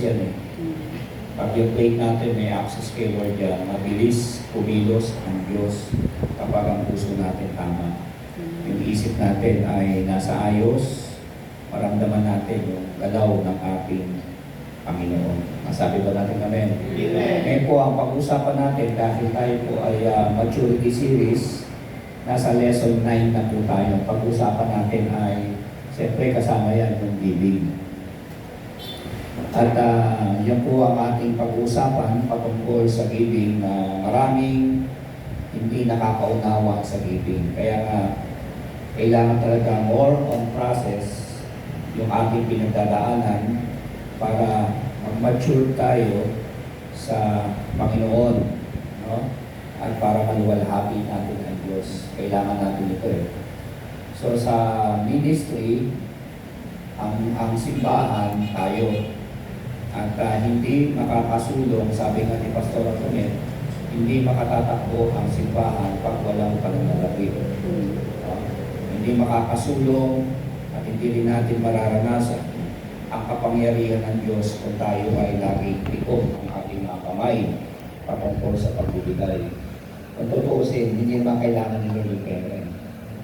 yan eh. Pag yung plate natin may access kay Lord yan, mabilis kumilos ang Diyos kapag ang puso natin tama. Yung isip natin ay nasa ayos, maramdaman natin yung galaw ng ating Panginoon. Masabi ba natin amen? Amen. Ngayon po ang pag-usapan natin dahil tayo po ay maturity series, nasa lesson 9 na po tayo. Pag-usapan natin ay siyempre kasama yan yung giving. At yan po ang ating pag-uusapan patungkol sa giving na maraming hindi nakakaunawa sa giving. Kaya nga, kailangan talaga more on process yung ating pinagdadaanan para mag-mature tayo sa Panginoon. No? At para maluwalhati natin ang Diyos. Kailangan natin ito eh. So sa ministry, ang simbahan tayo. At hindi makakasulong, sabi nga ni Pastor Antonet, hindi makatatakbo ang simbahan pag walang pananalapi. Hindi makakasulong at hindi rin natin mararanasan ang kapangyarihan ng Diyos kung tayo ay laging tikot ang ating mga kamay patungkol sa pagbibigay. Kung tutuusin, hindi naman kailangan ni Lord Karen.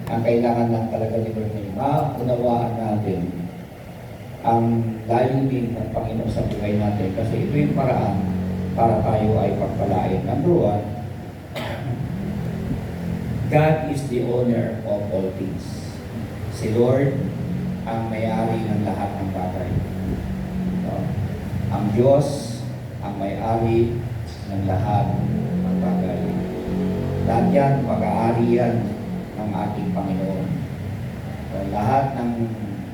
Ang kailangan lang talaga ni Lord ay maunawaan natin ang layunin ng Panginoon sa buhay natin kasi ito yung paraan para tayo ay pagpalain. Number one, God is the owner of all things. Si Lord ang may-ari ng lahat ng bagay. Ang Diyos ang may-ari ng lahat ng bagay. Lahat yan, pag-aari yan ng ating Panginoon. Lahat ng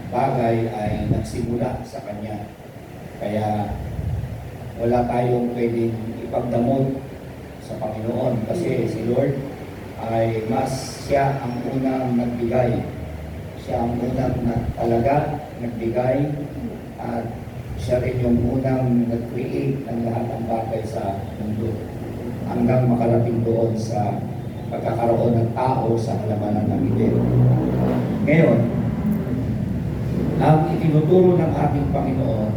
bagay ay nagsimula sa Kanya. Kaya wala tayong pwedeng ipagdamot sa Panginoon kasi si Lord ay siya ang unang nagbigay. Siya ang unang talaga nagbigay at siya rin yung unang nag-create ng lahat ng bagay sa mundo hanggang makarating doon sa pagkakaroon ng tao sa halamanan ng Eden. Ngayon, ang itinuturo ng ating Panginoon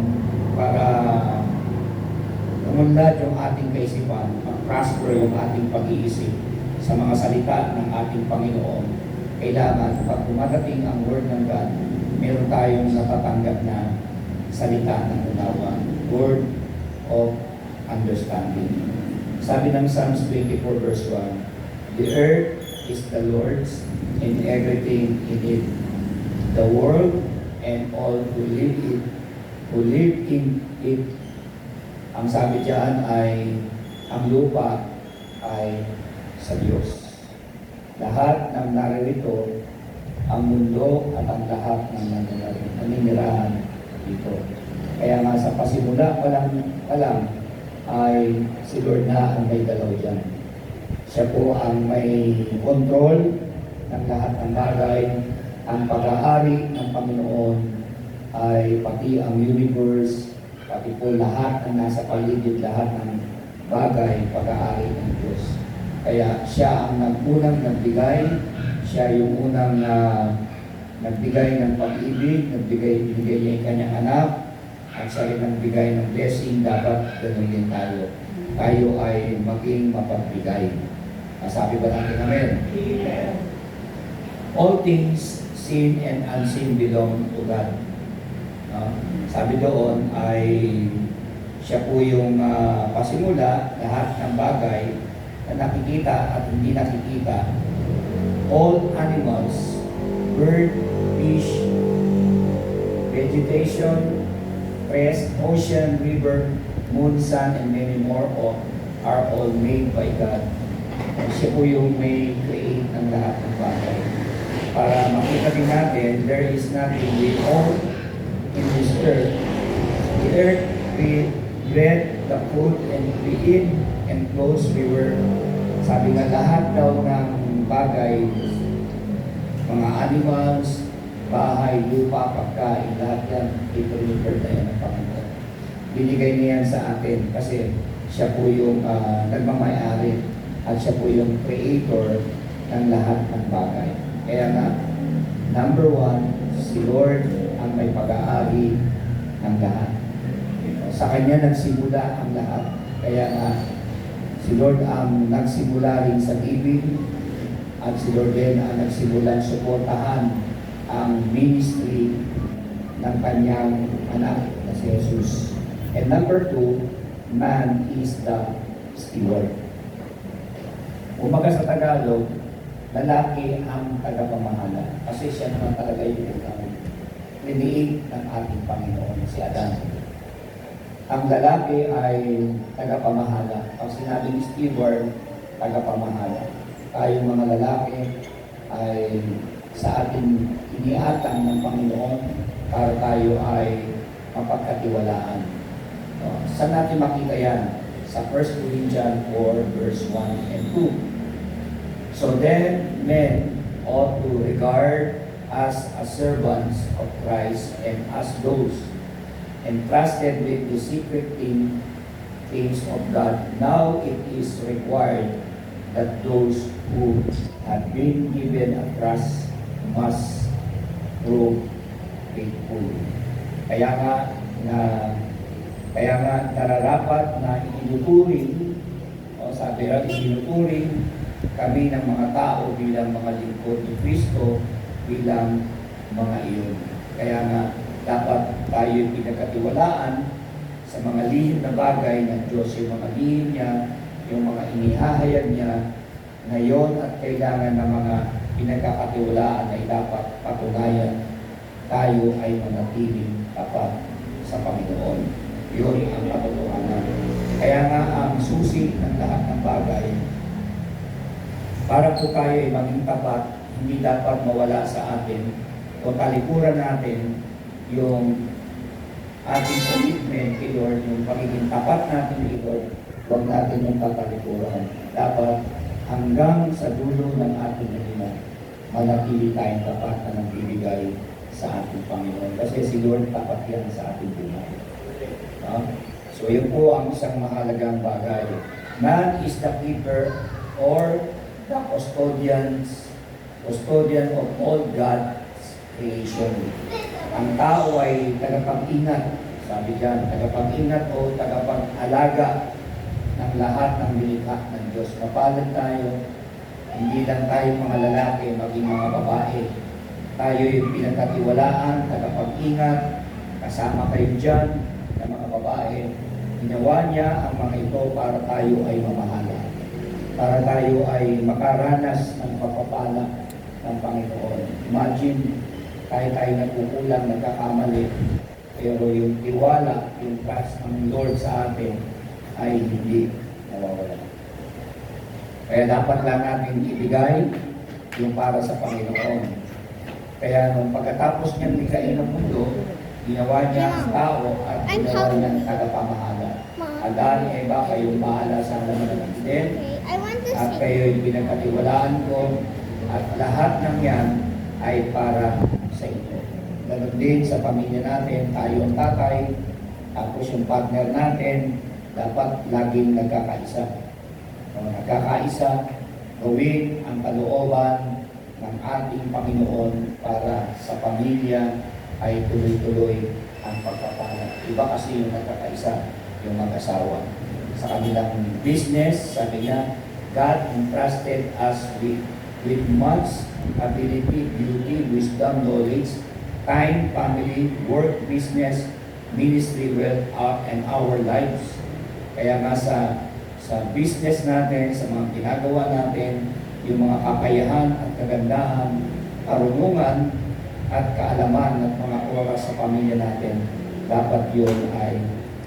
para umunlad yung ating kaisipan, mag-prosper yung ating pag-iisip sa mga salita ng ating Panginoon, kailangan pag dumadating ang Word ng God, meron tayong natatanggap na salita ng unawa, Word of Understanding. Sabi ng Psalms 24 verse 1, "The earth is the Lord's and everything in it, the world and all who live in it." Ang sabi diyan ay ang lupa ay sa Diyos. Lahat ng naririto, ang mundo at ang lahat ng naninirahan dito. Kaya nga sa pasimula pa lang ay si Lord na ang may dalaw diyan. Siya po ang may control ng lahat ng bagay. Ang pag-aari ng Panginoon ay pati ang universe, pati po lahat ng nasa paligid, lahat ng bagay, pag-aari ng Diyos. Kaya siya ang unang nagbigay, siya yung unang nagbigay ng pag-ibig, nagbigay niya yung kanyang anak, at siya rin nagbigay ng blessing, dapat ganun din tayo. Tayo ay maging mapagbigay. Sabi ba natin amen? Amen. All things seen and unseen belong to God. Sabi doon ay siya po yung pasimula, lahat ng bagay na nakikita at hindi nakikita. All animals, bird, fish, vegetation, trees, ocean, river, moon, sun, and many more are all made by God. And siya po yung may create ng lahat ng bagay. Para makita din natin, there is nothing we own in this earth. The earth we bread, the food, and we eat, and clothes we wear. Sabi nga lahat daw ng bagay, mga animals, bahay, lupa, pagkain, lahat yan, ipiniperd na yan ng Panginoon. Binigay niya yan sa atin kasi siya po yung nagmamayari at siya po yung creator ng lahat ng bagay. Kaya nga, number one, si Lord ang may pag-aari ng lahat. Sa Kanya nagsimula ang lahat. Kaya nga, si Lord ang nagsimula rin sa giving at si Lord din ang nagsimulang suportahan ang ministry ng Kanyang anak na si Jesus. And number 2, man is the steward. Umaga sa Tagalog, lalaki ang tagapamahala. Kasi siya naman talaga yung liniig ng ating Panginoon, si Adan. Ang lalaki ay tagapamahala. Pag sinabing steward, tagapamahala. Tayong mga lalaki ay sa ating iniatang ng Panginoon para tayo ay mapagkatiwalaan. Saan natin makita yan? Sa 1 Corinthians 4 verse 1 and 2. So then, men ought to regard us as servants of Christ and as those entrusted with the secret things of God. Now it is required that those who have been given a trust must prove faithful. Kaya nga nararapat na inuturing, sabi rin, inuturing kami ng mga tao bilang mga lingkod ni Kristo, bilang mga iyon. Kaya nga dapat tayo pinagkatiwalaan sa mga lihim na bagay ng Diyos, yung mga lihim niya, yung mga inihahayag niya ngayon at kailangan ng mga pinagkakatiwalaan ay dapat patunayan tayo ay manatiling tapat sa Panginoon. Yun ang katotohanan. Kaya nga ang susi ng lahat ng bagay, para po tayo ay maging tapat, hindi dapat mawala sa atin o talikuran natin yung ating commitment kay Lord, yung pagiging tapat natin kay Lord, huwag natin yung tatalikuran. Dapat hanggang sa dulo ng ating hininga, manatili tayong tapat na nagbibigay sa ating Panginoon. Kasi si Lord tapat yan sa ating buhay. So yun po ang isang mahalagang bagay. Man is the keeper or the custodian of all God's creation. Ang tao ay tagapag-ingat, sabi dyan, tagapag-ingat o tagapag-alaga ng lahat ng nilikha ng Diyos. Mapalad tayo, hindi lang tayo mga lalaki, maging mga babae. Tayo yung pinagkatiwalaan, tagapag-ingat, kasama kayo dyan, ng mga babae. Ginawa niya ang mga ito para tayo ay mamahala. Para tayo ay makaranas ng pagpapala ng Panginoon. Imagine, tayo nagkukulang, nagkakamali, pero yung tiwala, yung trust ng Lord sa atin ay hindi nawawala. Kaya dapat lang natin ibigay yung para sa Panginoon. Kaya nung pagkatapos niyang likhain ng mundo, ginawa niya ang tao at ginawa niya ang tagapamahala. Adan ay ba kayong mahala sa laman ng Eden? At kayo'y pinagkatiwalaan ko at lahat ng yan ay para sa inyo. Ganun din sa pamilya natin, tayo ang tatay, tapos yung partner natin, dapat laging nagkakaisa. Nagkakaisa, gawin ang kalooban ng ating Panginoon para sa pamilya ay tuloy-tuloy ang pagpapala. Iba kasi yung nagkakaisa, yung mag-asawa. Sa kanilang business, sabi niya, God entrusted us with much ability, beauty, wisdom, knowledge, time, family, work, business, ministry, wealth, and our lives. Kaya nga sa business natin, sa mga ginagawa natin, yung mga kakayahan at kagandahan, karunungan at kaalaman at mga oras sa pamilya natin, dapat yun ay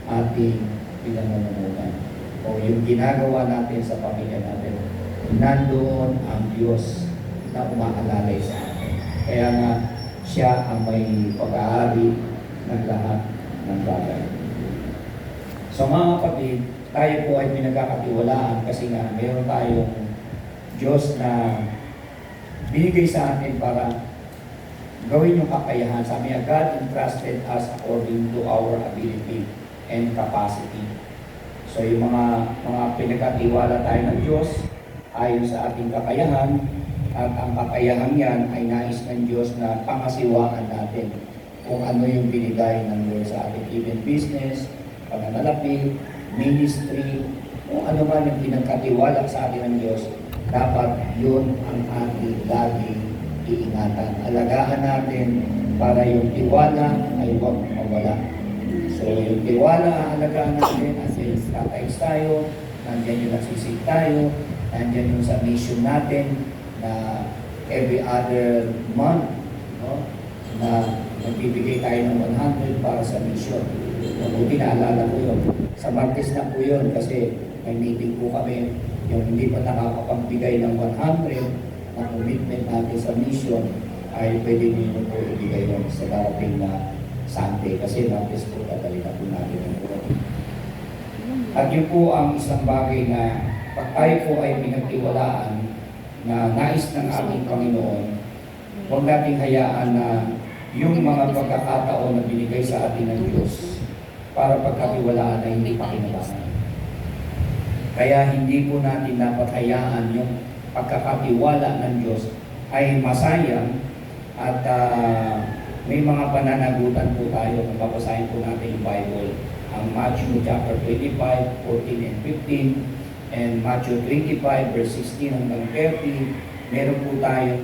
ating pinanungunan. O yung ginagawa natin sa pamilya natin, nandoon ang Diyos na umaalalay sa atin. Kaya nga, siya ang may pag-aari ng lahat ng bagay. So mga kapatid, tayo po ay pinagkakatiwalaan kasi nga mayroon tayong Diyos na binigay sa atin para gawin yung kakayahan. Sabi niya, God entrusted us according to our ability and capacity. So yung mga pinagkatiwala tayo ng Diyos ayon sa ating kakayahan, at ang kakayahan yan ay nais ng Diyos na pangasiwaan natin kung ano yung binigay ng Lord sa ating even business, pananalapi, ministry, kung ano man yung pinagkatiwala sa atin ng Diyos, dapat yun ang ating laging iingatan. Alagaan natin para yung tiwala ay huwag mawala. So yung tiwala, alagaan natin, nandiyan yung tatays tayo, nandiyan yung nagsisig tayo, nandiyan yung sa mission natin na every other month, no? Na nagbibigay tayo ng 100 para sa mission. Mabuti naalala ko yun. Sa Martes na po yun kasi may meeting po kami, yung hindi pa nakakapagbigay ng 100 na commitment natin sa mission ay pwede niyo po ibigay yun sa darating na Sunday kasi Martes po dadali na po natin ang buwan. At yun po ang isang bagay na pag tayo po ay pinagtiwalaan na nais ng ating Panginoon, huwag nating hayaan na yung mga pagkakataon na binigay sa atin ng Diyos para pagkatiwalaan na hindi pakinabangan. Kaya hindi po natin dapat hayaan yung pagkakatiwala ng Diyos ay masayang at may mga pananagutan po tayo kung babasahin po natin yung Bible. Ang Matthew chapter 25, 14 and 15 and Matthew 25 verse 16 hanggang 30. Meron po tayo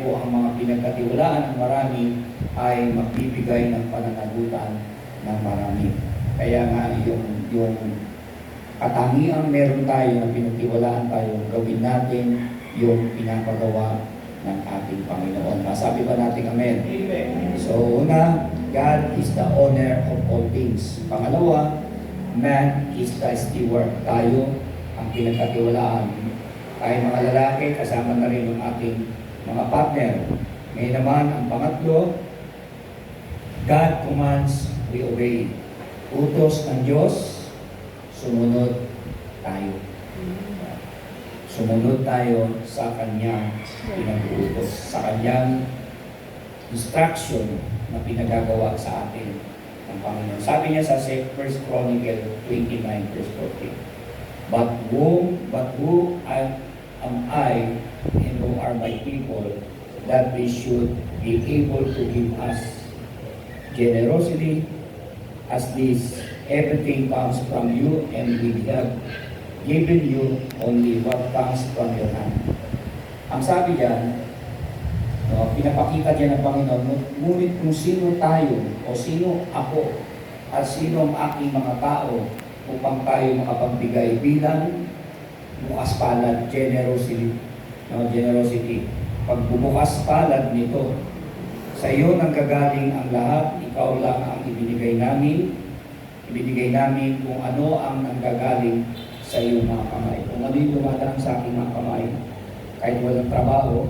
po ang mga pinagkatiwalaan ng marami ay magbibigay ng pananagutan ng marami. Kaya nga yung katangiang meron tayo na pinagtiwalaan tayo, gawin natin yung pinapagawa ng ating Panginoon. Masabi ba natin amen? Amen. So una, God is the owner of all things. Pangalawa, man is the steward. Tayo ang pinagkatiwalaan. Tayo mga lalaki, kasama na rin yung ating mga partner. Ngayon naman, ang pangatlo, God commands, we obey. Utos ng Diyos, sumunod tayo. Sumunod tayo sa Kanyang pinag-uutos, sa Kanyang instruction na pinagagawa sa atin ng Panginoon. Sabi niya sa 1 Chronicle 29 verse 14, But who am I and who are my people that we should be able to give us generosity as this? Everything comes from you and we have given you only what comes from your hand. Ang sabi diyan, pinapakita diyan ng Panginoon, ngunit kung sino tayo o sino ako at sino ang aking mga tao upang tayo makapagbigay bilang bukas palad, generosity. Pagbubukas palad nito, sa iyo nang gagaling ang lahat, ikaw lang ang ibinigay namin kung ano ang nanggagaling sa iyong mga kamay. Kung ano yung dumadaan sa aking mga kamay, kahit walang trabaho,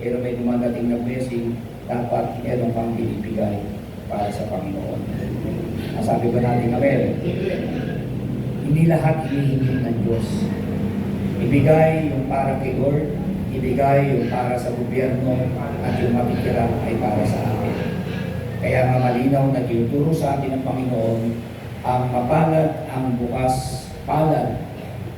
pero may dumadating na blessing, dapat meron kang binibigay para sa Panginoon. Masabi ba natin, amen? Hindi lahat hinihingi ng Diyos. Ibigay yung para kay Lord, ibigay yung para sa gobyerno, at yung matitira ay para sa atin. Kaya nga malinaw na tinuturo sa atin ng Panginoon, ang mapalad, ang bukas palad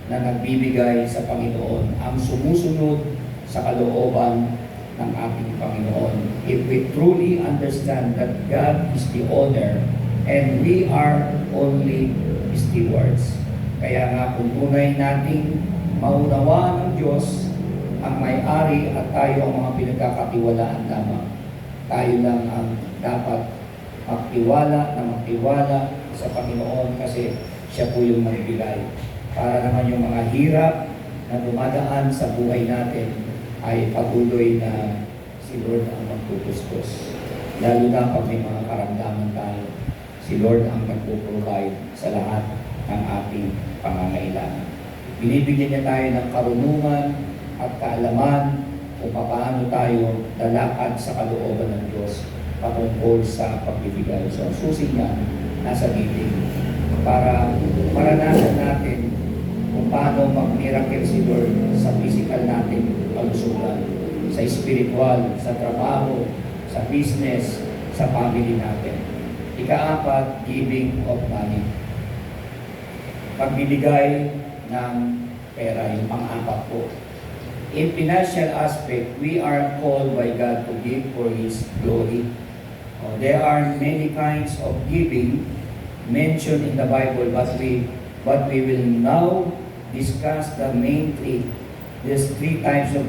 na nagbibigay sa Panginoon, ang sumusunod sa kalooban ng ating Panginoon. If we truly understand that God is the owner and we are only stewards. Kaya nga kung tunay nating maunawaan ng Diyos ang may-ari at tayo ang mga pinagkakatiwalaan lamang, tayo lang ang dapat magtiwala sa Panginoon kasi siya po yung magbigay. Para naman yung mga hirap na dumadaan sa buhay natin ay patuloy na si Lord ang magpupustos. Lalo na pag may mga karamdaman tayo, si Lord ang nagpo-provide sa lahat ng ating pangangailangan. Binibigyan niya tayo ng karunungan at kaalaman kung paano tayo lalakad sa kalooban ng Diyos patungkol sa pagbibigay. So, ang susi niya nasa meeting para maranasan natin kung paano mag-miracle si Lord sa physical natin kalusugan, sa spiritual, sa trabaho, sa business, sa family natin. Ika-apat, giving of money. Pagbibigay ng pera, yung pang-apat po. In financial aspect, we are called by God to give for His glory. There are many kinds of giving, mentioned in the Bible, but we will now discuss the main three. These three types of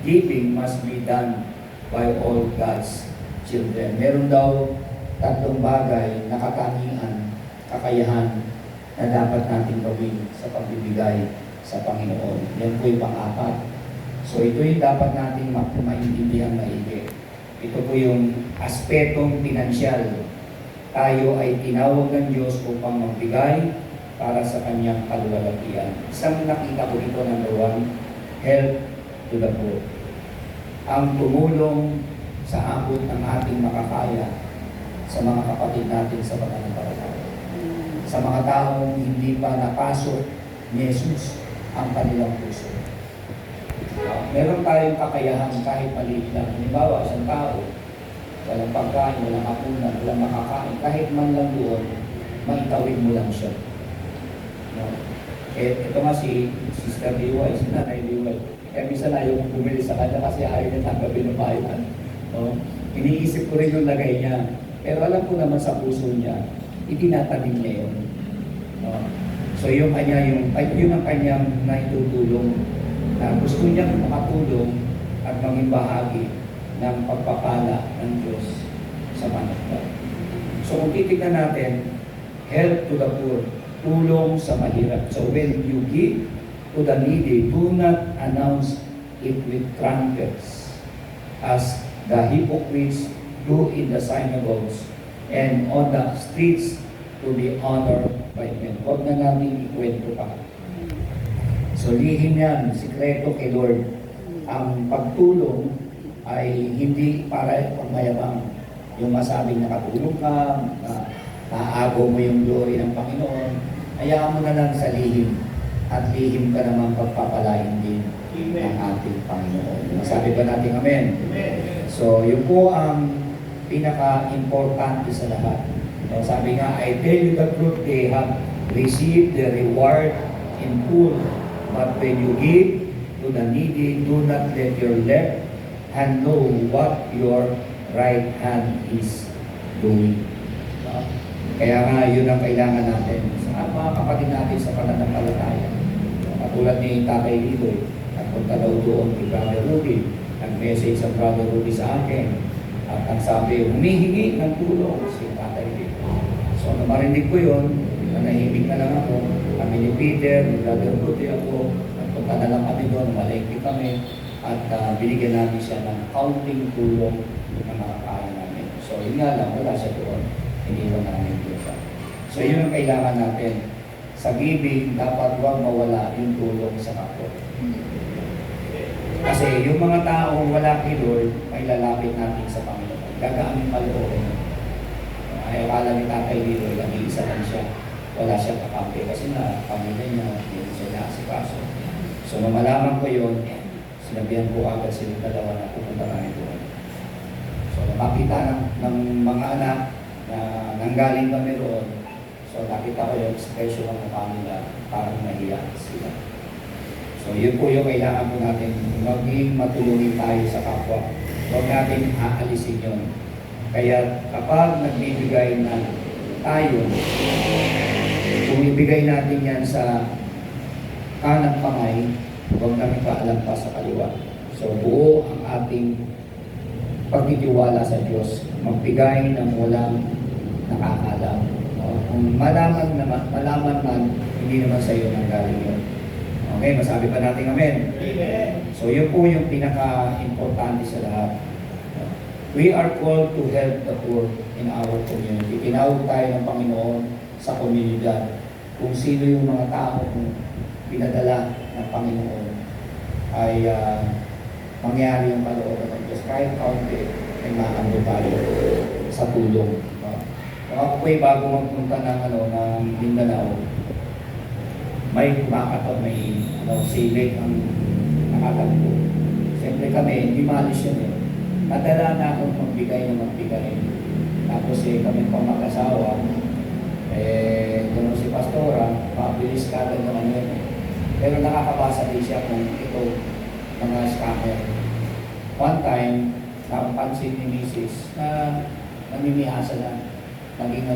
giving must be done by all God's children. Meron daw tatlong bagay na katangian, kakayahan na dapat natin gawin sa pagbibigay sa Panginoon. Yan po yung pang-apat. So ito yung dapat natin maintindihan maigi. Ito po yung aspetong pinansyal. Tayo ay tinawag ng Diyos upang magbigay para sa kanyang kaluwalhatian. Isang nakita ko ito, number one, help to the poor. Ang tumulong sa abot ng ating makakaya sa mga kapatid natin sa pananampalataya. Sa mga taong hindi pa napasok ni Jesus ang kanilang puso. Meron tayong kakayahan kahit maliit lang. Halimbawa, isang tao, walang pagkain, walang hapunan, walang makakain, kahit man lang doon, maitawid mo lang siya. No? Ito nga si Sister Liway, si Nanay Liway. Kaya minsan ayaw kong bumili sa kanya kasi ayaw niya tanggapin ng bayan. No? Iniisip ko rin yung lagay niya. Pero alam ko naman sa puso niya, itinatanim niya yun. No? So yun ang kanyang naitutulong na gusto niyang makatulong at maging bahagi ng pagpapala ng Diyos sa manakot. So kung titignan natin, help to the poor, tulong sa mahirap. So when you give to the needy, do not announce it with trumpets as the hypocrites do in the synagogues and on the streets to be honored by men. Huwag na namin ikwento pa. So lihim yan, sikreto kay Lord. Ang pagtulong ay hindi para pagmayabang. Yung masabing nakatulong ka, naago mo yung glory ng Panginoon, hayaan mo na lang sa lihim. At lihim ka naman pagpapalain din ng ating Panginoon. Masabi ba natin amen? So yun po ang pinaka-importante sa lahat. So, sabi nga, I tell you the truth, they have received the reward in full. But when you give to the needy, do not let your left hand know what your right hand is doing. Kaya nga, yun ang kailangan natin sa mga kapatid natin sa pananampalataya. Katulad ni Tatay Lidoy, nagpunta daw doon kay Brother Rudy, nag-message sa Brother Rudy sa akin. At ang sabi, humihingi ng tulong si Tatay Lidoy. So, marinig ko yun, nanahimik na lang ako. Kami ni Peter, ni Brother Rudy ako, nagpunta na lang kami doon, malengke kami, at binigyan namin siya ng kaunting tulong na makakaya namin. So, yun nga lang, wala siya doon. Iniwan namin doon siya. So, yun ang kailangan natin. Sa giving, dapat huwag mawala yung tulong sa kapwa. Kasi yung mga taong wala kay Lord, may lalapit natin sa Panginoon. Gagaamin paloob. Ay, akala ni Tatay Lidoy, nag-iisa lang siya. Wala siyang kakampi kasi na pamilya niya, hindi siya nakasikaso. So, nung malaman ko yun, sinabihan ko agad silang dalawa na pupunta na ito. So, makita ng mga anak na nanggaling kami roon. So, nakita ko yung expression ng mukha nila, parang nahiya sila. So, yun po yung kailangan po natin, maging matulungin tayo sa kapwa. Huwag natin aalisin yun. Kaya kapag nagbibigay na tayo, kung ibigay natin yan sa kanang kamay, huwag namin paalam pa sa kaliwa. So buo ang ating pagtitiwala sa Diyos. Magbigay ng walang nakakalam. Kung malaman man, hindi naman sa iyo nanggaling yun. Okay, masabi pa natin amen? Amen. So yun po yung pinaka-importante sa lahat. We are called to help the poor in our community. Tinawag tayo ng Panginoon sa komunidad. Kung sino yung mga tao kung pinadala ng Panginoon ay mangyari yung kalooban ng Diyos. Kahit kaunti ay makambo tayo sa tulong. Kung ako po'y bago magpunta ng Mindanao, may kumakato, may silik ang nakatagpo. Siyempre kami, hindi malis yun eh. Nadala na akong magbigay. Tapos kami pang mag-asawa, kung si Pastora, mabilis ka agad naman yun. Pero nakakabasa din siya kung ito, mga scammer. One time, napansin ni Mrs. na namimihasa na, naging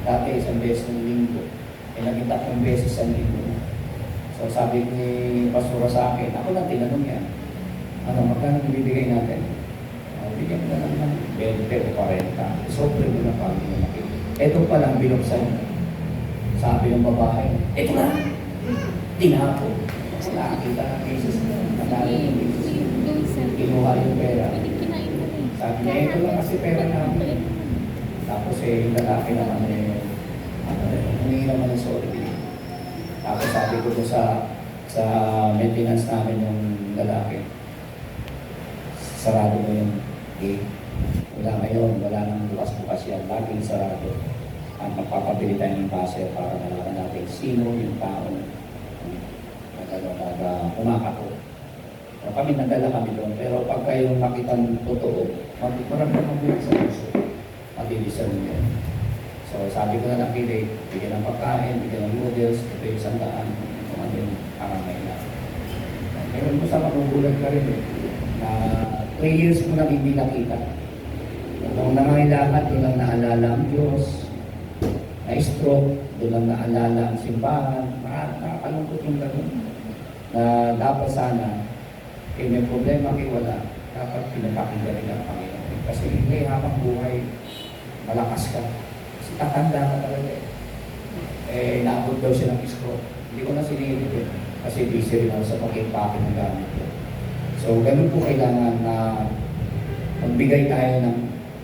Dati isang beses ng linggo. Naging 3 beses sa linggo. So sabi ni Pastora sa akin, ako lang tinanong niya, magkano bibigay natin? Bigyan mo na lang ng 20 o 40. Sobre mo na kami na makikita. Ito pa lang binuksan. Sabi ng babae, ito na! Tinapo. Nakakita ng cases na. Nakakita ng cases. Kinuha yung pera. Sabi niya, ito lang kasi pera namin. Tapos yung lalaki naman humingi naman ng sorry. Tapos sabi ko sa maintenance namin yung lalaki, sarado mo yung gate. Wala ngayon, wala nang bukas-bukas yan. Laging sarado. Ang magpapabili tayo ng base para malaman natin sino yung tao na kumakato. Kami nagdala kami doon. Pero pag kayong makita ng totoo, maraming bilang sa puso. Matilisar niyo. So sabi ko na lang pili, bigyan ng pagkain, bigyan ng noodles, ito yung 100, kung ano yung pangangailangan. Meron ko sa magugulat ka rin na 3 years mo nang hindi nakita. Nung nangailangan, doon lang naalala ang Diyos. Na-stroke, doon lang naalala ang simbahan. Nakakalungkot yung gano'n. Na dapat sana, may problema kayo wala, dapat pinapakinggan rin ang Panginoon. Kasi hindi habang buhay, malakas ka. Kasi tatanda ka talaga naabot daw siya ng stroke. Hindi ko na sinilip kasi busy rin ako sa pag-impake ng gamit ko. So, ganun po kailangan na magbigay tayo ng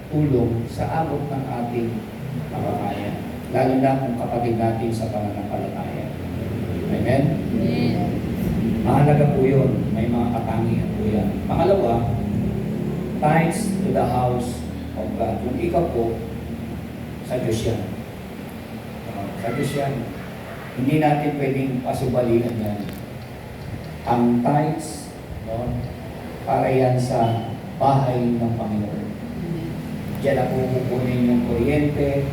tulong sa abot ng ating makakaya. Lalo na kung kapatid natin sa pananampalataya. Amen? Amen. Mahalaga po yun. May mga katangian po yan. Pangalawa, tithes to the house of God. Kung ikaw po, sa Diyos yan. Sa Diyos yan. Hindi natin pwedeng pasubalian yan. Ang tithes, para yan sa bahay ng Panginoon. Diyan na po kukunin yung kuryente,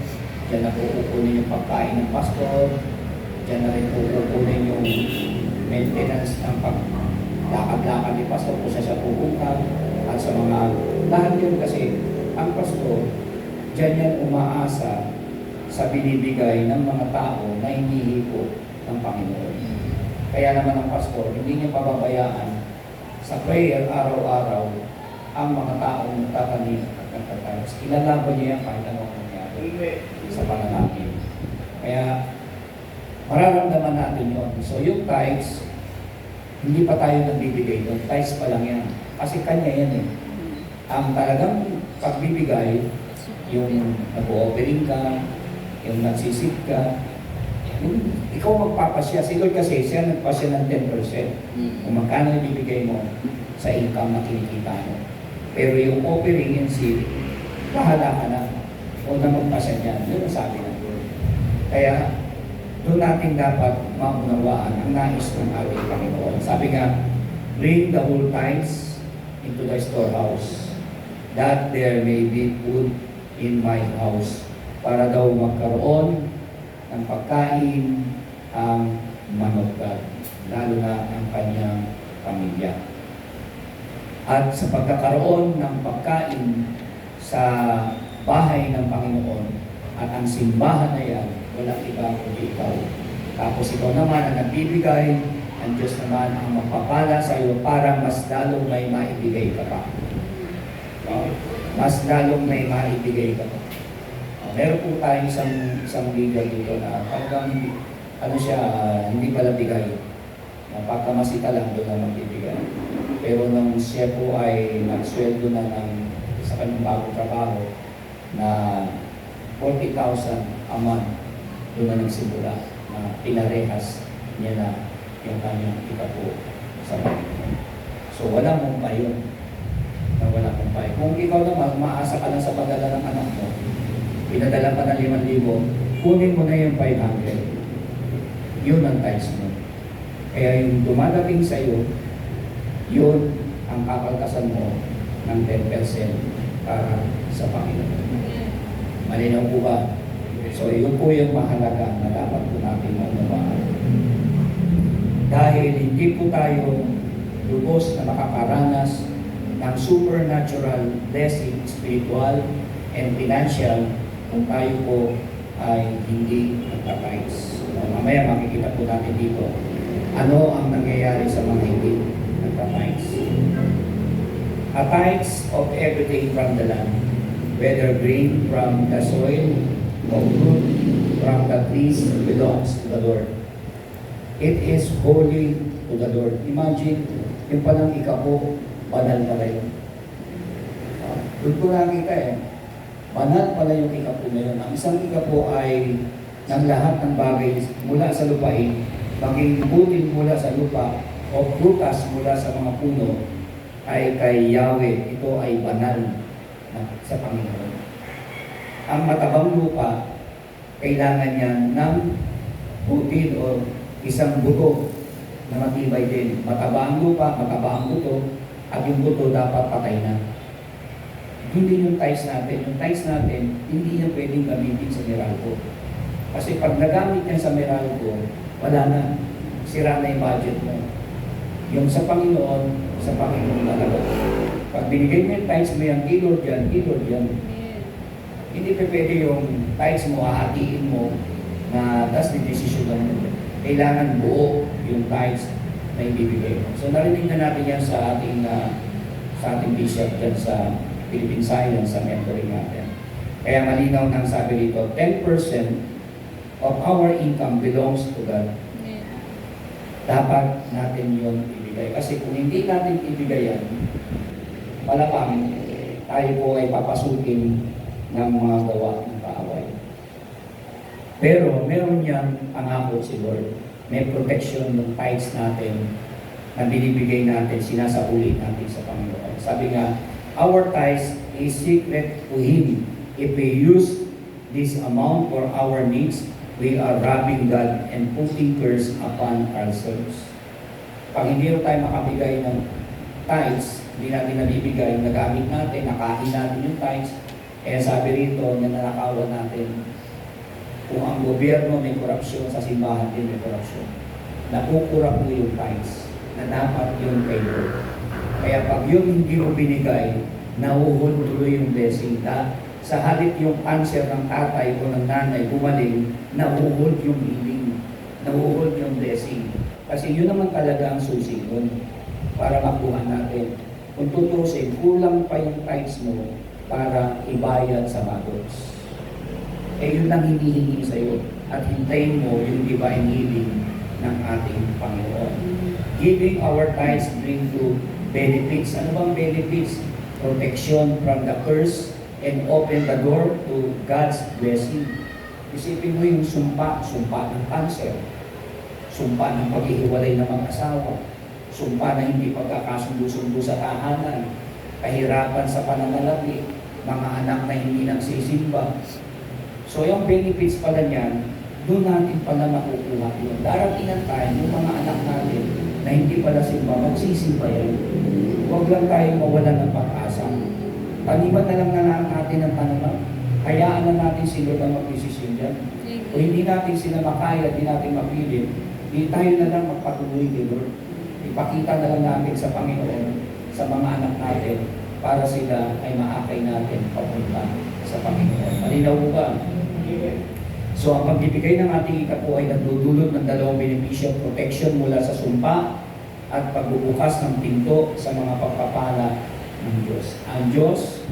diyan na po kukunin yung pagkain ng pastor, diyan na rin po kukunin yung maintenance ng paglakad-lakad ni pastor kung siya pupunta at sa mga lahat yun kasi ang pastor diyan yan umaasa sa binibigay ng mga tao na hinihipo ng Panginoon. Kaya naman ang pastor hindi niya pababayaan sa prayer araw-araw ang mga taong nagtatanim at nagtatayos. Ilalaban niya yan kahit anong nangyari sa pananapin. Kaya mararamdaman natin yun. So yung tithes, hindi pa tayo nagbibigay doon. Tithes pa lang yan. Kasi kanya yan eh. Ang talagang pagbibigay, yung nag-o-offering ka, yung nagsisip ka, yung ikaw magpapasya. Si Lord kasi siya nagpasya ng 10%. Kung magkano ibibigay mo sa income na kinikita mo. Pero yung offering and seed, bahala ka na. Huwag na magpasya niyan. Yun ang sabi ng Lord. Kaya, doon natin dapat maunawaan ang nais ng ating Panginoon. Sabi nga, bring the whole tithes into the storehouse, that there may be food in my house. Para daw magkaroon ng pagkain ang man of God, lalo na ang kanyang pamilya. At sa pagkakaroon ng pagkain sa bahay ng Panginoon at ang simbahan na yan, walang iba kundi ikaw. Tapos ikaw naman ang nagbibigay, ang Diyos naman ang magpapala sa iyo para mas lalong may maibigay ka pa. Mas lalong may maibigay ka pa. Meron po tayo isang leader dito na talagang hindi pala bigay. Pagkamasita lang doon na magbibigay. Pero nung siya po ay nagsweldo na sa kanyang bagong trabaho na 40,000 a month, doon na nagsimula na pinarehas niya na yung kanyang ikapo sa Panginoon. So wala mong pa yun. Wala mong pa yun. Kung ikaw naman, maasa ka lang sa pagdala ng anak mo, pinadala pa ng 5,000, kunin mo na yung 500. Yun ang tithes mo. Kaya yung dumadating sa iyo, yun ang kakaltasan mo ng 10% para sa Panginoon. Malinaw po ba? So yun po yung mahalaga na dapat po natin maunawaan. Dahil hindi po tayo lubos na makakaranas ng supernatural blessing, spiritual and financial, kung tayo po ay hindi nagtatides. Mamaya makikita po natin dito ano ang nangyayari sa mga hindi nagtatides. A tithes of everything from the land, whether grain from the soil or fruit from the trees, belongs to the Lord. It is holy to the Lord. Imagine, yung palang ikapo, banal pala yun. Doon ko nakita banal pala yung ikapo na yun. Ang isang ikapo ay ng lahat ng bagay mula sa lupain, maging butil mula sa lupa o prutas mula sa mga puno, ay kay Yahweh. Ito ay banal sa Panginoon. Ang matabang lupa, kailangan niya ng butil o isang buto na matibay din. Mataba ang lupa, mataba ang buto, at yung buto dapat patay na. Hindi yung ties natin. Yung ties natin, hindi niya pwedeng gamitin sa Meralco. Kasi pag nagamit niya sa Meralco, wala na. Sira na yung budget mo. Yung sa Panginoon talaga. Pag binigay mo yung ties mo yan, kilod yan. Hindi pa pwede yung ties mo, hahatiin mo, na that's the decision mo. Kailangan buo yung ties na ibibigay mo. So narinig na natin yan sa ating bishop dyan sa Philippine Science sa mentoring natin. Kaya malinaw nang sabi dito, 10% of our income belongs to God. Dapat natin yun ibigay. Kasi kung hindi natin ibigay yan, malamang tayo po ay papasukin ng mga gawa ng kaaway. Pero meron niyang pangako si Lord. May protection ng tithes natin na binibigay natin, sinasauli natin sa Panginoon. Sabi nga, our tithes is secret to Him. If we use this amount for our needs, we are robbing God and putting curse upon ourselves. Pag hindi tayo makabigay ng tithes, hindi natin nabibigay, nagamit natin, nakain natin yung tithes, kaya sabi rito, nananakawan natin. Kung ang gobyerno may korupsyon, sa simbahan din may korupsyon. Nakukurap mo yung tithes na dapat yung kay Lord. Kaya pag yung hindi mo binigay, nahuhol tuloy yung blessing. Sa halip yung cancer ng tatay o ng nanay gumaling, nahuhol yung healing, nahuhol yung blessing. Kasi yun naman talaga ang susi nun para makuha natin. Kung tutusin, kulang pa yung tithes mo para ibayad sa bagots. Yun ang hinihingi sa'yo. At hintayin mo yung divine healing ng ating Panginoon. Giving our tithes bring to benefits. Ano bang benefits? Protection from the curse and open the door to God's blessing. Isipin mo yung sumpa ng cancer, sumpa ng paghihiwalay ng mag-asawa, sumpa na hindi pagkakasundo-sundo sa tahanan, kahirapan sa pananalapi, mga anak na hindi nagsisimba. So yung benefits pala niyan, doon natin pala nakukuha yun. Darating ang time, yung mga anak natin na hindi pala simba, magsisimba yan. Huwag lang tayo mawalan ng pag-asa. Paniban na lang natin ang tanong. Hayaan na natin sila na mag-decision dyan. Kung hindi natin sila makaya, hindi natin mapilit, hindi tayo na lang magpatuloy kay Lord. Ipakita na lang natin sa Panginoon, sa mga anak natin, para sila ay maakay natin papunta sa Panginoon. Malinaw mo ba? So ang pagbibigay ng ating ikapo ay nagdudulot ng dalawang benepisyo, protection mula sa sumpa at pagbubukas ng pinto sa mga pagpapala ng Diyos. Ang Diyos,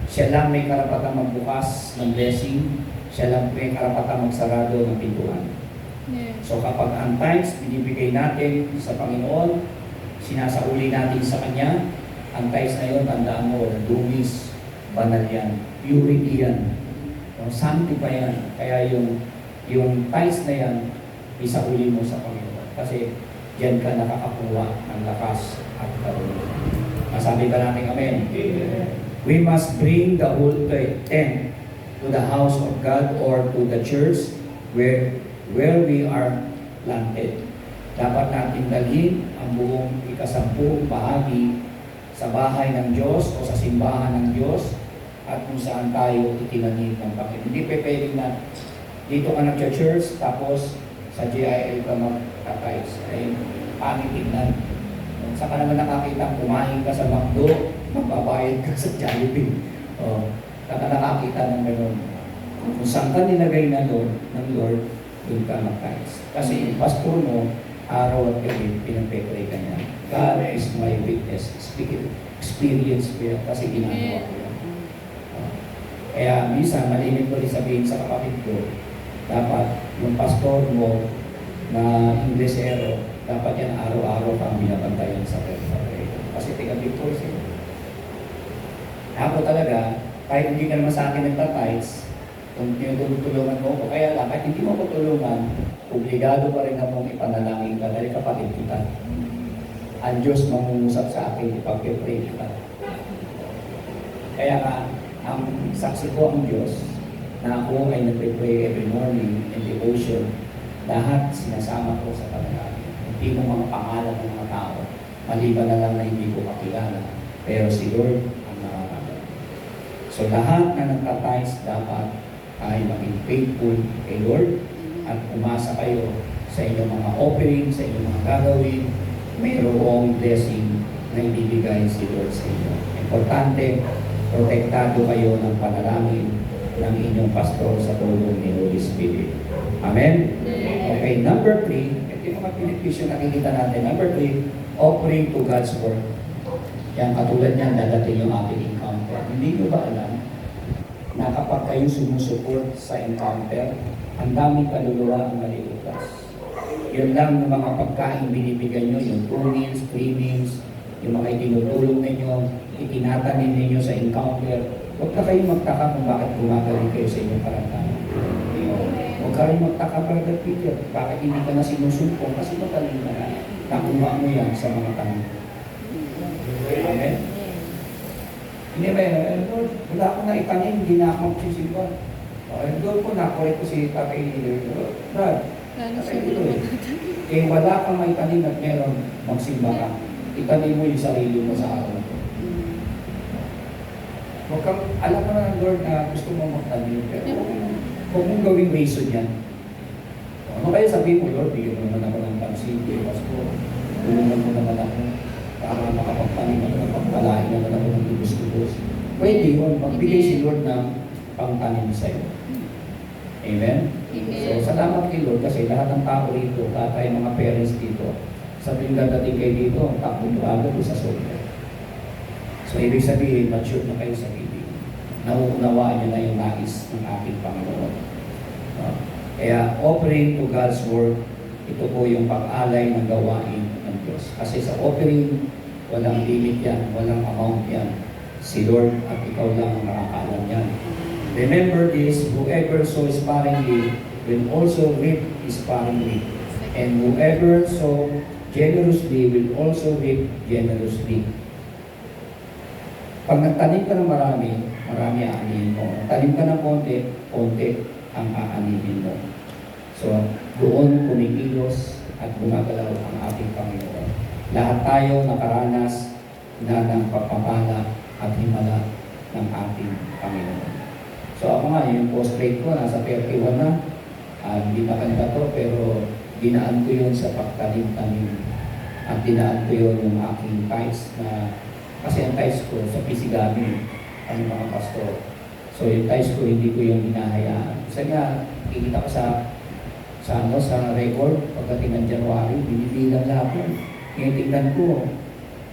siya lang may karapatang magbukas ng blessing, siya lang may karapatang magsarado ng pintuan. So kapag ang tithes binibigay natin sa Panginoon, sinasauli natin sa Kanya, ang tithes na yun, tandaan mo, dumis, banal yan, purity yan, sanctify yan. Kaya yung tithes na yan, isauli mo sa Panginoon. Kasi diyan ka nakakakuha ng lakas at karulo. Masabi ka natin, Amen. We must bring the whole tent to the house of God or to the church where we are planted. Dapat natin dalhin ang buong ikasampung bahagi sa bahay ng Diyos o sa simbahan ng Diyos at kung saan tayo itinanim ng Panginoon. Hindi pwedeng na dito ka nag-church tapos sa GIL ka mag-tithes. Ay pangit tignan. Saka naman nakakita, kumain ka sa McDo, magbabayad ka sa Jollibee. Saka nakakita ng gano'n. Kung saan ka nilagay ng Lord, doon ka mag-tithes. Kasi yung pastor mo, araw at gabi, pinagpe-pray ka niya. God is my witness. Experience ko yan kasi ginagawa ko yan. Kaya minsan, malimit ko rin sabihin sa kapatid ko, dapat yung pastor mo na Inglesero, dapat yan araw-araw kang binabantayan sa pray. Kasi tiga-victor siya. Ako talaga, kahit hindi ka naman sa akin nagtatights, kung tinutulungan mo ko, kaya lang, kahit hindi mo ko tulungan, obligado pa rin akong ipanalangin ka dahil kapatid kita. Ang Diyos mangungusap sa akin, ipag-pray kita. Kaya nga, ang saksi ko ang Diyos, na ako ay nagpe-pray every morning in devotion, lahat sinasama ko sa panalangin. Hindi mo mga pangalan ng mga tao, maliban na lang na hindi ko kakilala, pero si Lord ang nakakala. So lahat na nagtatights dapat ay maging faithful kay Lord at umasa kayo sa inyong mga offering, sa inyong mga gagawin, mayroong blessing na ibibigay si Lord sa inyo. Importante, protektado kayo ng panalangin ng inyong pastor sa tulong ni Holy Spirit. Amen? Okay, number 3, ito yung mga benepisyo nakikita natin. Number 3, offering to God's work. Yan, katulad niyan, dadating yung ating encounter. Hindi nyo ba alam na kapag kayo sumusuport sa encounter, ang daming kaluluwa ang malilutas. Yun lang ng mga pagkain binibigyan nyo, yung 2 meals, 3 meals, yung mga itinutulong ninyo, itinatanin ninyo sa encounter. Huwag na kayong magtaka kung bakit gumagaling kayo sa inyong karantanan. Huwag kayong magtaka, Brother Peter, bakit hindi ka na sinusumpong kasi magaling na nakuha mo yan sa mga tanong. Amen? Hindi ba yun? Lord, wala akong naitanin, hindi na ako magsisimba. Doon po nakorek ko si Tatay Lilo. Brad, Tatay Lilo eh. Wala kang maitanin at meron magsimba ka. Itanin mo yung sarili mo sa araw. Huwag kang, alam mo na Lord na gusto mo magtanim, pero huwag mong gawing reason yan. Ano kaya sabihin mo, Lord, bigyan mo naman ako ng pansin, Pasko, tulungan mo naman ako para makapagpanin ako ng pagpalain naman ako ng lubos-lubos. Pwede yun, magbigay si Lord ng pangtanim sa'yo. Amen? So, salamat kay Lord kasi lahat ng tao rito, tayo mga parents dito, sabihin dadating kayo dito, takbo mo agad sa sobrang. So, ibig sabihin, mature na kayo sa ibig. Nauunawaan nyo na yung nais ng ating Panginoon. Kaya, offering to God's work, ito po yung pag-alay ng gawain ng Diyos. Kasi sa offering, walang limit yan, walang amount yan. Si Lord at ikaw lang ang nakakaalam yan. Remember this, whoever sows sparingly will also reap sparingly. And whoever sows generously will also reap generously. Pag nagtanim ka ng marami, marami aanihin mo. Tanim ka ng konti, konti ang aanihin mo. So, doon kumikilos at gumagalaw ang ating Panginoon. Lahat tayo nakaranas na ng pagpapala at himala ng ating Panginoon. So, ako nga, yung post-grade ko, nasa 31 na. Hindi pa kanila to, pero dinaan ko yun sa pagtanim-tanim. At dinaan ko yun yung aking tithes na kasi ang tithes ko sa Pisigami, ang mga pastor. So yung tithes ko, hindi ko yung hinahayaan. Kasi nga, kikita ko sa record, pagdating ng January, binibilang lahat yun. Ngayon tingnan ko,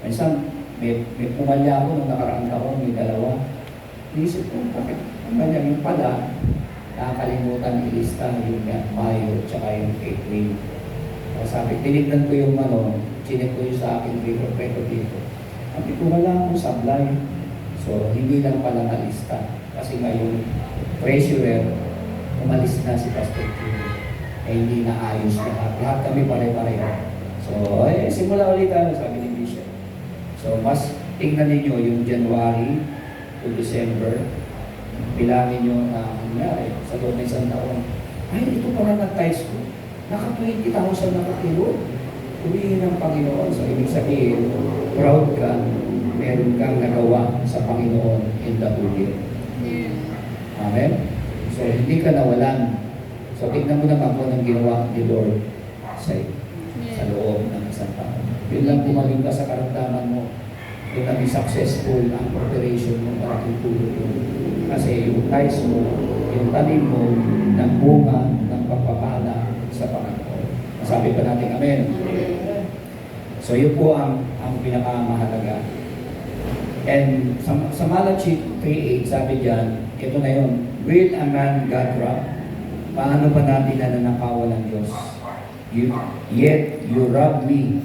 minsan, may pumalya ako nung nakaraang taon, may 2. Iisip ko, bakit? Ang ganyan, yung pala, nakakalimutan ilista yung Mayo, tsaka yung April. Sabi, tinignan ko yung chinek ko yung sa aking record dito. Sabi ko, wala akong sablay. So, hindi lang pala nalista. Kasi nga yung treasurer, umalis na si Pastor Q. Hindi na ayos lahat. Lahat kami pare-pareho. So, simula ulit sabi ni Bishop. So, mas tingnan ninyo yung January to December. Bilangin nyo na nangyari sa loob ng isang taon. Ay, ito pala nag-tithes ko. Naka 20,000 na kakilo. Huwihin ng Panginoon. So, ibig sabihin, proud ka, meron kang nagawa sa Panginoon in the whole year. Amen? So, hindi ka nawalan. So, tignan mo naman kung anong ginawa ni Lord sa loob ng isang taon. Yun lang bumaling ka sa karamdaman mo. Yun ang successful ang operation mo para itulog yun. Kasi yung tithes mo, yung tanim mo ng bunga ng pagpapala sa Panginoon. Masabi pa natin, Amen. So yun po ang pinakamahalaga. And sa Malachi 3:8, sabi diyan, ito na yun, will a man God rob? Paano ba natin nananakawan ng Diyos? Yet you rob me,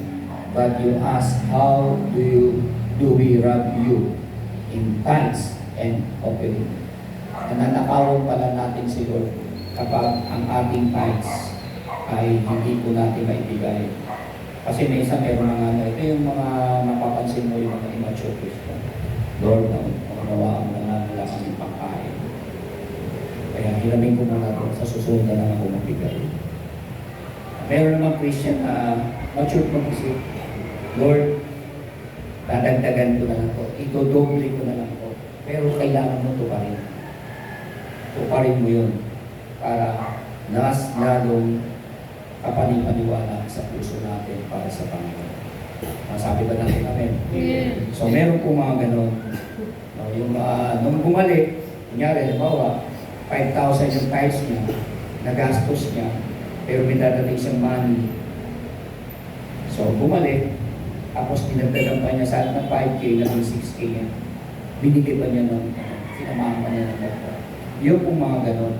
but you ask, how do we rob you? In tithes and offering. Nananakawan pala natin si Lord kapag ang ating tithes ay hindi po natin maibigay. Kasi may isang meron mga ito yung mga napapansin mo yung mga immature Christian. Lord, nawaan mo na wala kami pangkain. Kaya hiramin ko muna ito, sa susunod na lang ako magbigay. Meron naman Christian na mature po kasi, Lord, dadagdagan ko na lang ito, ito-doble ko na lang ito. Pero kailangan mo tuparin. Tuparin mo yun para mas lalong kapanipaniwala sa puso natin para sa Panginoon. Masabi ba natin, Amen? Amen. So meron po mga ganon. Nung bumalik, kunyari, halimbawa, 5,000 yung tithes niya, nagastos niya, pero may dadating siyang money. So bumalik, tapos dinagdagan pa niya sa ng 5K, naging 6K niya. Binigay pa niya ng, sinamahan pa niya ng dagdag. Yun pong mga ganon.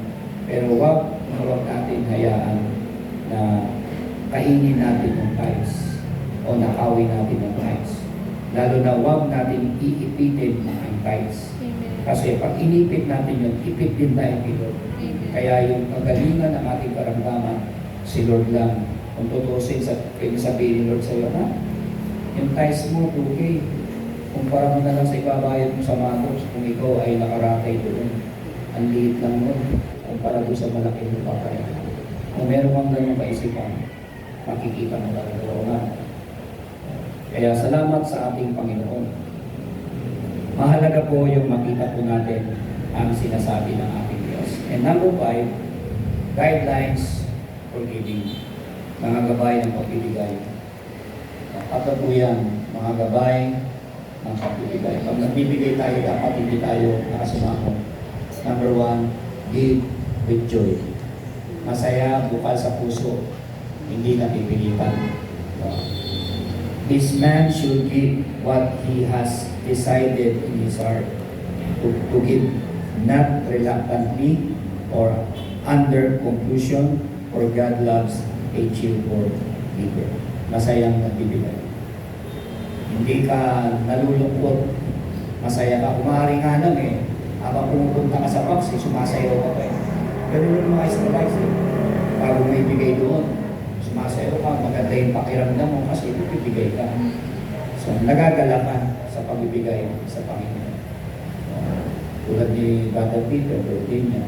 Pero wag natin hayaan na kainin natin yung tithes o nakawin natin yung tithes. Lalo na wag natin iipitin ang tithes. Kasi pag inipit natin yun, ipit din tayo kay Lord. Kaya yung kagalingan ng ating karamdaman, si Lord lang. Kung tutusin, pwede sabihin ni Lord sa'yo, ha? Yung tithes mo, 2K. Kumpara mo na lang sa ibabayad mo sa matos kung ikaw ay nakaratay doon. Ang liit lang mo. Kumpara doon sa malaking lupa kaya. Kung meron kang ganun kaisipan, makikita mo talaga nga. Kaya salamat sa ating Panginoon. Mahalaga po yung makita po natin ang sinasabi ng ating Diyos. And number 5, guidelines for giving. Mga gabay ng pagbibigay. Tatlo po yan, mga gabay ng pagbibigay. Pag nagbibigay tayo, dapat hindi tayo nakasimangon. Number 1, give with joy. Masaya, bukal sa puso, hindi napipilitan. This man should give what he has decided in his heart to give, not reluctantly or under compulsion, for God loves a cheerful giver. Masayang nagbibigay. Hindi ka nalulungkot, masaya ka. Kung maaari nga lang habang pumupunta ka sa box, sumasayaw ka pa Ganun yung mga Israelites bago may bigay doon. Sumasayaw ka, maganda yung pakiramdam mo kasi ibibigay ka. So, nagagala ka sa pagbibigay sa Panginoon. Tulad ni Brother Peter, birthday niya.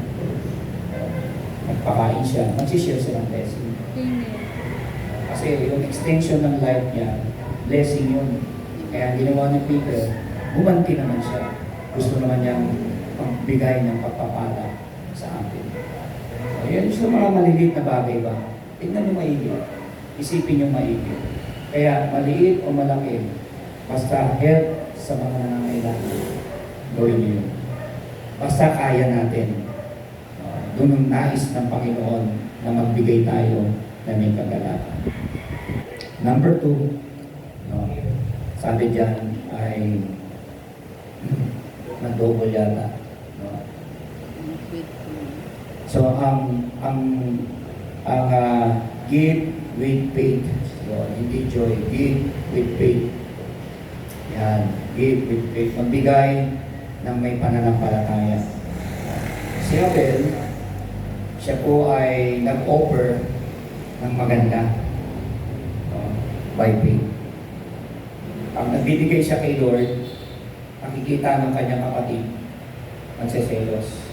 Nagpakain siya, magsishare siya ng blessing. Kasi yung extension ng life niya, blessing yun. Kaya ginawa ni Peter, bumanti naman siya. Gusto naman niyang magbigay ng pagpapala sa atin. So, yan yung mga maliliit na bagay ba? Tignan niyo maigi. Isipin niyo maigi. Kaya maliit o malaki, basta help sa mga nangangailangan. Gawin niyo yun. Basta kaya natin. Doon ang nais ng Panginoon na magbigay tayo na may kagalakan. Number 2, sabi dyan ay nag-double yata. So, give with faith. So, hindi joy. Give with faith. Yan. Give with faith. Magbigay ng may pananampalataya. Si Abel, siya po ay nag-offer ng maganda by faith. Pag nagbibigay siya kay Lord, nakikita ng kanyang kapatid, nagseselos.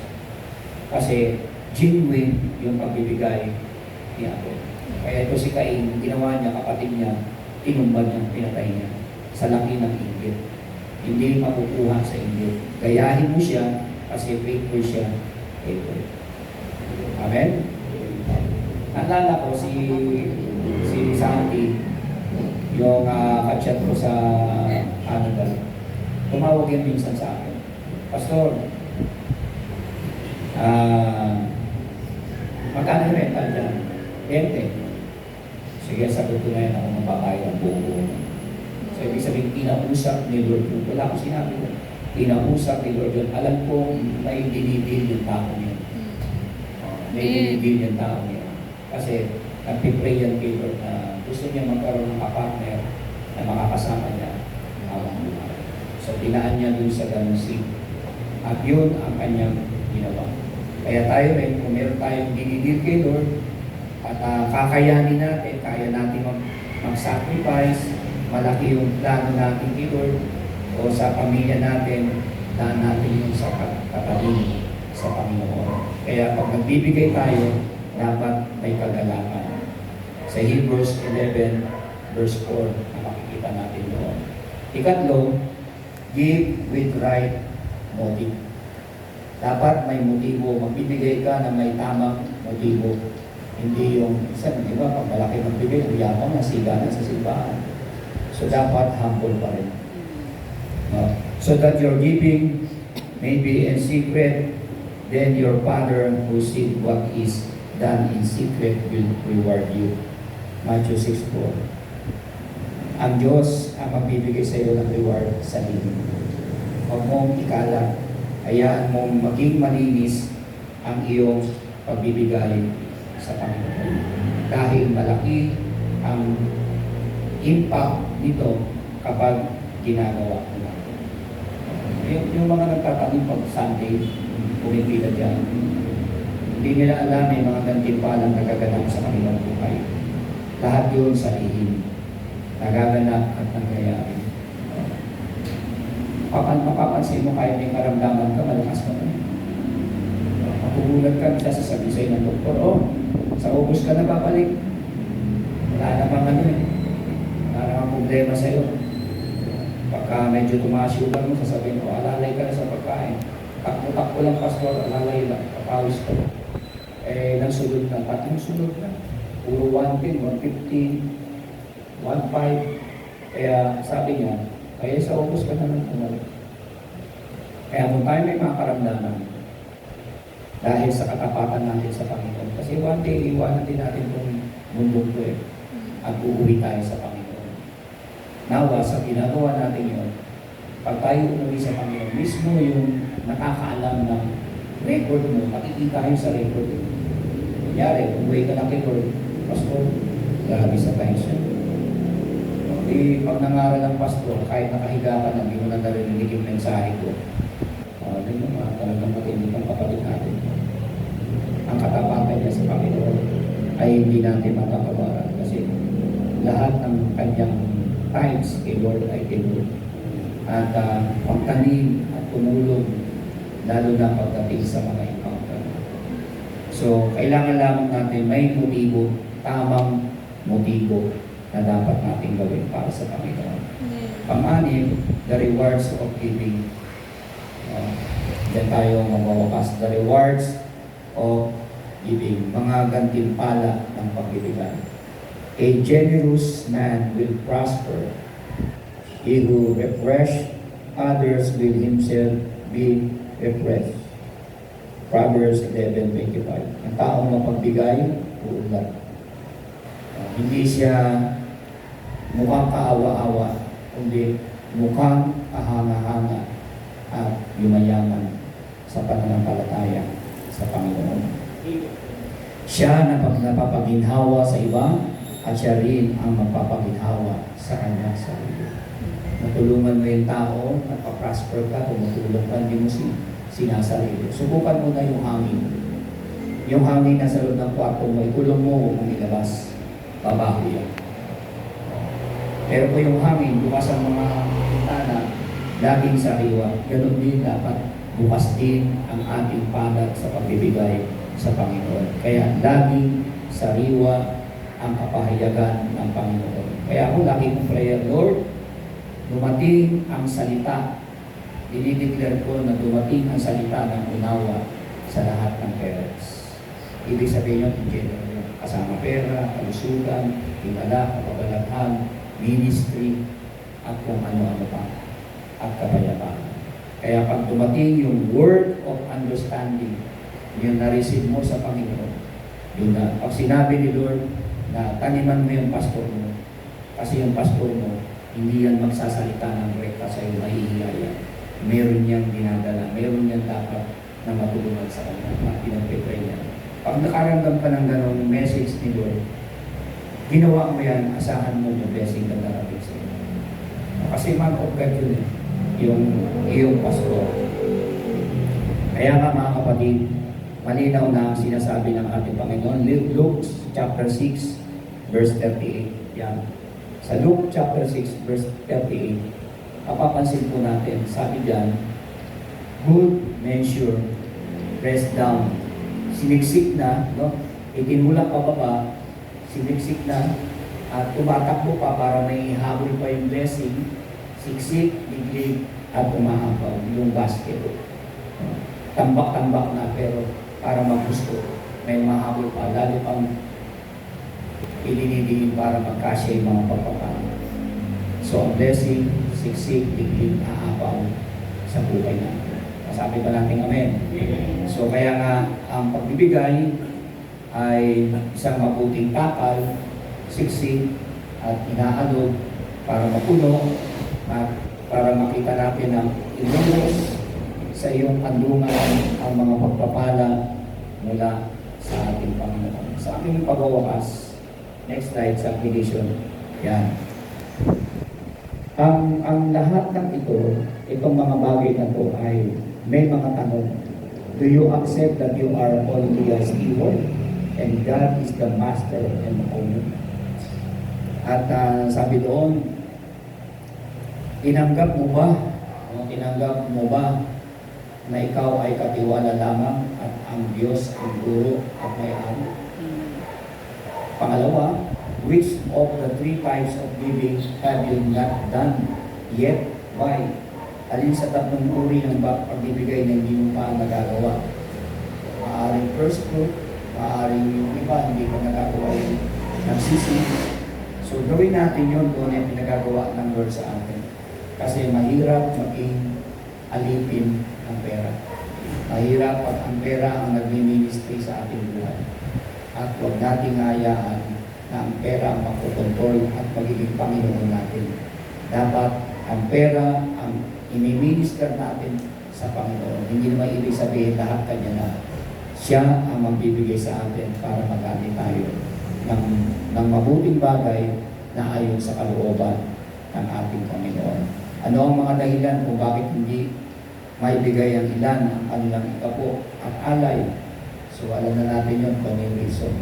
Kasi genuine yung pagbibigay ni Abel. Kaya ito si Cain, ginawa niya, kapatid niya, tinumban niya, pinatay niya sa laki ng inggit. Hindi makukuha sa inggit. Gayahin mo siya kasi faithful siya. Faithful. Amen? Naalala ko si Santi, yung kachat ko sa Canada. Tumawag yan minsan sa akin. Pastor, 20. Sige, sagot ko na yan ako mababayad ang buo. So, ibig sabihin, kinausap ni Lord yun. Wala akong sinabi ko. Kinausap ni Lord yun. Alam ko, may dinidil yung tao niya. May dinidil yung tao niya. Kasi, nagpipray yan kay Lord na gusto niya magkaroon ng kapartner na makakasama niya habang buhay. So, tinaan niya dun sa ganung seed. At yun ang kanyang ginawa. Kaya tayo rin, kung meron tayong dinidil kay Lord, at kakayanin natin, kaya natin mag-sacrifice, malaki yung plano natin kay Lord, o sa pamilya natin, daan natin yung sa kataling sa Panginoon. Kaya pag nagbibigay tayo, dapat may kagalakan. Sa Hebrews 11, verse 4, na makikita natin doon. Ikatlo, give with right motive. Dapat may motibo. Magbibigay ka na may tamang motibo. Hindi yung, isa, di ba, pag malaki magbigay, uyapang na, siga na sa simbahan. So, dapat humble pa rin. So that your giving may be in secret, then your Father who sees what is done in secret will reward you. Matthew 6:4. Ang Diyos ang magbibigay sa iyo ng reward sa hingin. Huwag mong ikalat. Hayaan mong maging malinis ang iyong pagbibigay sa Panginoon. Dahil malaki ang impact nito kapag ginagawa mo natin. Yung mga nagtatanim pag Sunday, pumipila dyan, hindi nila alam may mga gantimpalang nagaganap sa kanilang buhay. Lahat yun sa ihim. Nagaganap at nangyayari. Mapapansin mo kahit may karamdaman ka, malakas ka na. Magugulat ka, isa sasabihin sa'yo ng doktor, sa ubos ka na babalik. Wala namang ano eh. Wala namang problema sa'yo. Pagka medyo tumaas yung mo, sasabihin ko, alalay ka na sa pagkain. Takbo-takbo lang, pastor, alalay lang, kapawis ko. Nagsulod na, pati yung sulod na. Puro 110, 150, 1.5. Kaya sabi niya, kaya sa ubos ka naman umalik. Kaya kung tayo may mga karamdaman, dahil sa katapatan natin sa Panginoon. Kasi one day, iwanan din natin itong mundong ko eh. At uuwi tayo sa Panginoon. Nawa, sa ginagawa natin yun, pag tayo umuwi sa Panginoon, mismo yung nakakaalam ng record mo, makikita kayo sa record. Kunyari, umuwi ka na kay Lord, Pastor, grabe sa pension. Pag nangaral ng pastor, kahit nakahiga ka na, hindi mo na narinig yung mensahe ko. Ano yung mga talagang matindi kang kapatid natin. Ang katapatan niya sa Panginoon ay hindi natin matatawaran kasi lahat ng kanyang times kay Lord ay kay Lord. At pagtanim at tumulong, lalo na pagdating sa mga encounter. So, kailangan lamang natin may motibo, tamang motibo na dapat natin gawin para sa Panginoon. Pang-anim, the rewards of giving. Diyan tayo mawawakas. The rewards of giving. Mga gantimpala ng pagbibigay. A generous man will prosper. He who refresh others will himself be refreshed. Proverbs 11:25. Ang taong mapagbigay, uunlad. Hindi siya mukhang kaawa-awa, kundi mukhang kahanga-hanga at yumayaman sa pananampalataya sa Panginoon. Siya na napapaginhawa sa iba at siya rin ang magpapaginhawa sa kanyang sarili. Natulungan mo yung tao, napaprosper ka, tumutulong ka, hindi mo sinasarili. Subukan mo na yung hangin. Yung hangin na sa loob ng kwarto mo, ikulong mo, huwag mong ilabas. Babaho yan. Pero kung yung hangin, bukas ang mga bintana, laging sariwa. Ganun din dapat bukas din ang ating palad sa pagbibigay sa Panginoon. Kaya laging sariwa ang kapahayagan ng Panginoon. Kaya ako lagi kong prayer, Lord, dumating ang salita. Dinideclare ko na dumating ang salita ng unawa sa lahat ng parents. Ibig sabihin yun, in general, kasama pera, kalusugan, himala, kapabalaghan, ministry, at kung ano-ano pa, at kapayapaan. Kaya pag dumating yung word of understanding, yung na-receive mo sa Panginoon, Yun na. Pag sinabi ni Lord na taniman mo yung pastor mo, kasi yung pastor mo, hindi yan magsasalita ng rekta sa iyo, mahihiya yan. Meron niyang ginadala, meron niyang dapat na matulungan sa kanya, na pinag-prepare niya. Pag nakaramdam ka ng ganong message ni Lord, ginawa mo yan, asahan mo yung blessing na darating sa iyo. Kasi man of God yun yung iyong pastor. Kaya nga mga kapatid, malinaw na ang sinasabi ng ating Panginoon. Luke chapter 6, verse 38. Yan. Sa Luke chapter 6, verse 38, papapansin po natin, sabi diyan, good measure, press down. Siniksik na, no? Itinulak pa baba, siniksik na, at tumatakbo pa para may habol pa yung blessing, siksik, diglig, at umahampaw yung basket. Tambak-tambak na, pero para magusto, may mahabol pa, lalo pang ilinidiin para magkasya yung mga pagpapano. So, ang blessing, siksik, diglig, aapaw sa buhay natin. Masabi pa natin amen. So, kaya nga, ang pagbibigay ay isang mabuting takal, siksik, at inaalog para mapuno at para makita natin ang ilulos sa iyong kanlungan ang mga pagpapala mula sa ating Panginoon. Sa ating pagwawakas, next slide sa application. Yan. Ang lahat ng itong mga bagay na ito ay may mga tanong. Do you accept that you are only a steward and God is the master and owner? At sabi doon, tinanggap mo ba? Tinanggap mo ba na ikaw ay katiwala lamang at ang Diyos ang guro at may-ari? Pangalawa, which of the three types of giving have you not done yet? Why? Alin sa tatlong uri ng pagbibigay na hindi mo pa nagagawa? Maaaring first fruit, maaaring yung iba hindi pa nagagawa yung nagsisi. So gawin natin yun kung ano yung pinagagawa ng Lord sa atin. Kasi mahirap maging alipin ang pera. Mahirap pag ang pera ang nagmi-ministry sa ating buhay. At huwag nating hayaan na ang pera ang magkokontrol at magiging Panginoon natin. Dapat ang pera ang ini-minister natin sa Panginoon. Hindi naman ibig sabihin lahat kanya na siya ang magbibigay sa atin para magamit tayo ng mabuting bagay na ayon sa kalooban ng ating Panginoon. Ano ang mga dahilan kung bakit hindi maibigay ang ilan ang kanilang ikapo at alay? So alam na natin yun kung yung reason.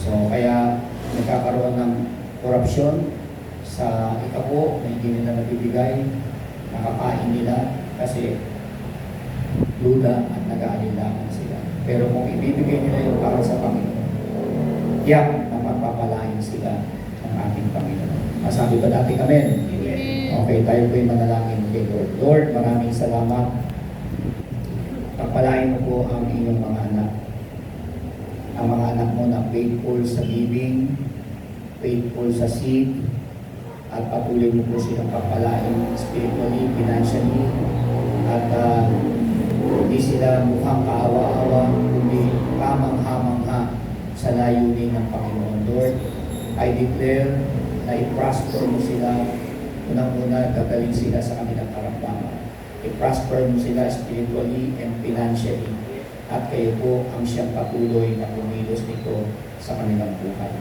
So kaya nagkakaroon ng korupsyon sa ikapo na hindi nila nabibigay, nakakain nila kasi duda at nag-aalinlangan sila. Pero kung ibibigay nila yung para sa Panginoon, tiyak na magpapalain sila ng ating Panginoon. Masabi ba natin amen? Okay, tayo po'y manalangin kay Lord. Lord, maraming salamat. Pagpalain mo po ang iyong mga anak. Ang mga anak mo na faithful sa giving, faithful sa seed, at patuloy mo po silang pagpalain spiritually, financially, at hindi sila mukhang kaawa-awa, kundi kamang-hamang-ha sa layunin ng Panginoon. Lord, I declare na i-prosper mo sila. Unang-una, gagaling sila sa kanilang karamdaman. I-prosper mo sila spiritually and financially. At kayo po ang siyang patuloy na kumilos nito sa kanilang buhay.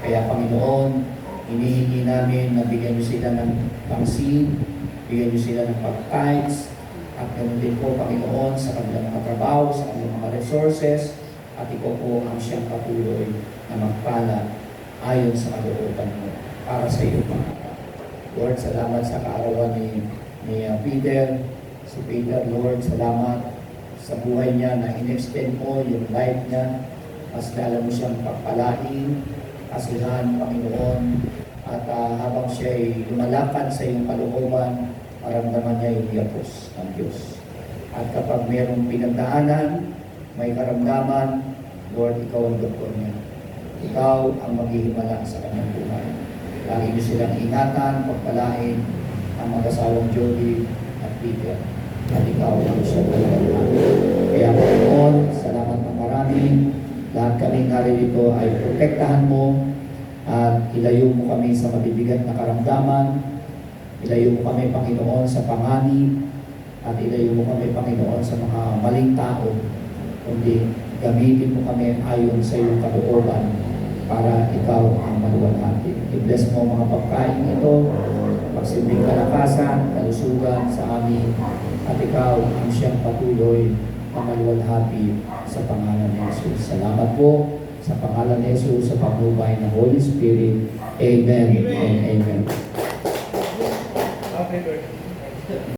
Kaya Panginoon, hinihingi namin na bigyan niyo sila ng pangsin, bigyan niyo sila ng pag-tithes, at ganoon din po Panginoon sa kanilang mga trabaho, sa kanilang mga resources, at ikaw po ang siyang patuloy na magpala ayon sa kalooban mo para sa iyo, Panginoon. Lord, salamat sa kaarawan ni Peter. Si Peter, Lord, salamat sa buhay niya na in-extend mo yung life niya. Mas lalo mo siyang pagpalain, kasihan, Panginoon. At habang siya ay lumalakad sa iyong kalooban, maramdaman niya yung yapos ng Diyos. At kapag mayroong pinagdaanan, may karamdaman, Lord, ikaw ang doktor niya. Ikaw ang maghihimala sa kanyang buhay. Lagi niyo silang ingatan, pagpalain ang mag-asawang Jody at Peter. At ikaw ang siya. Kaya Panginoon, salamat ng marami Lahat kami naririto ay protektahan mo at ilayo mo kami sa mabibigat na karamdaman. Ilayo mo kami, Panginoon, sa panganib at ilayo mo kami, Panginoon, sa mga maling tao. Kundi gamitin mo kami ayon sa iyong kalooban para ikaw ang maluwalhati. I-bless mo ang mga pagkain ito, magsilbing kalakasan, kalusugan sa amin, at ikaw ang siyang patuloy na maluwalhati sa pangalan ni Jesus. Salamat po sa pangalan ni Jesus sa pagmubay ng Holy Spirit. Amen and amen. Okay, Lord.